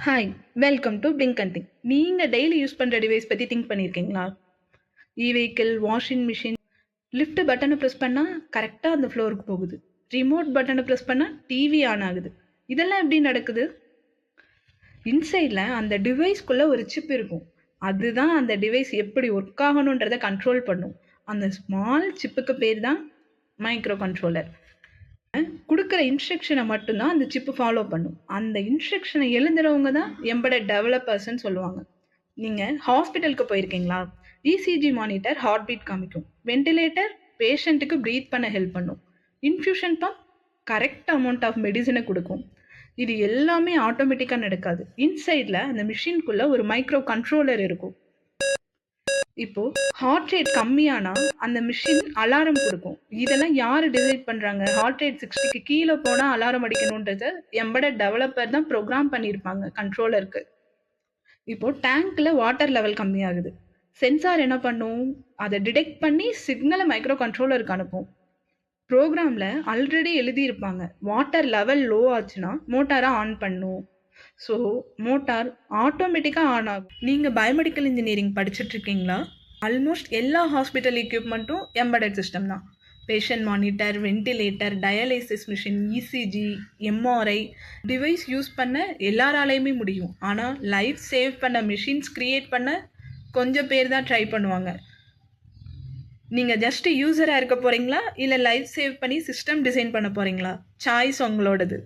Hi, welcome to blink and think. நீங்கள் daily use பண்ணுற device பற்றி திங்க் பண்ணியிருக்கீங்களா? வெஹிக்கிள், வாஷிங் மிஷின், லிஃப்ட் பட்டனை ப்ரெஸ் பண்ணால் கரெக்டாக அந்த ஃப்ளோருக்கு போகுது. ரிமோட் பட்டனை ப்ரெஸ் பண்ணால் டிவி ஆன் ஆகுது. இதெல்லாம் எப்படி நடக்குது? இன்சைடில் அந்த டிவைஸ்க்குள்ளே ஒரு சிப் இருக்கும். அதுதான் அந்த டிவைஸ் எப்படி ஒர்க் ஆகணுன்றதை கண்ட்ரோல் பண்ணும். அந்த ஸ்மால் சிப்புக்கு பேர் தான் மைக்ரோ கண்ட்ரோலர். கொடுக்குற இன்ஸ்ட்ரக்ஷனை மட்டும்தான் அந்த சிப்பு ஃபாலோ பண்ணும். அந்த இன்ஸ்ட்ரக்ஷனை எழுதுறவங்க தான் எம்பெடட் டெவலப்பர்ஸ்ன்னு சொல்லுவாங்க. நீங்கள் ஹாஸ்பிட்டலுக்கு போயிருக்கீங்களா? இசிஜி மானிட்டர் ஹார்ட் பீட் காமிக்கும். வெண்டிலேட்டர் பேஷண்ட்டுக்கு ப்ரீத் பண்ண ஹெல்ப் பண்ணும். Infusion pump correct amount of மெடிசனை கொடுக்கும். இது எல்லாமே ஆட்டோமேட்டிக்காக நடக்காது. இன்சைடில் அந்த மிஷின்குள்ளே ஒரு மைக்ரோ கண்ட்ரோலர் இருக்கும். இப்போ ஹார்ட் ரேட் கம்மியானா அந்த மிஷின் அலாரம் கொடுக்கும். இதெல்லாம் யார் டிசைட் பண்றாங்க? ஹார்ட் ரேட் 60க்கு கீழே போனா அலாரம் அடிக்கணுன்றத எம்பெடட் டெவலப்பர் தான் ப்ரோக்ராம் பண்ணியிருப்பாங்க கண்ட்ரோலருக்கு. இப்போ டேங்க்ல வாட்டர் லெவல் கம்மியாகுது. சென்சார் என்ன பண்ணும்? அதை டிடெக்ட் பண்ணி சிக்னலை மைக்ரோ கண்ட்ரோலருக்கு அனுப்பும். ப்ரோக்ராம்ல ஆல்ரெடி எழுதியிருப்பாங்க, வாட்டர் லெவல் லோ ஆச்சுன்னா மோட்டாரை ஆன் பண்ணும். ஸோ மோட்டார் ஆட்டோமேட்டிக்காக ஆன் ஆகும். நீங்கள் பயோமெடிக்கல் இன்ஜினியரிங் படிச்சுட்டு இருக்கீங்களா? ஆல்மோஸ்ட் எல்லா ஹாஸ்பிட்டல் எக்யூப்மெண்ட்டும் எம்பெடட் சிஸ்டம் தான். Patient monitor, ventilator, dialysis machine, ECG, MRI device use பண்ண எல்லாராலையுமே முடியும். ஆனால் லைஃப் சேவ் பண்ண மிஷின்ஸ் க்ரியேட் பண்ண கொஞ்சம் பேர் தான் ட்ரை பண்ணுவாங்க. நீங்கள் ஜஸ்ட் யூஸராக இருக்க போகிறீங்களா, இல்லை லைஃப் சேவ் பண்ணி சிஸ்டம் டிசைன் பண்ண போகிறீங்களா? சாய்ஸ் உங்களோடது.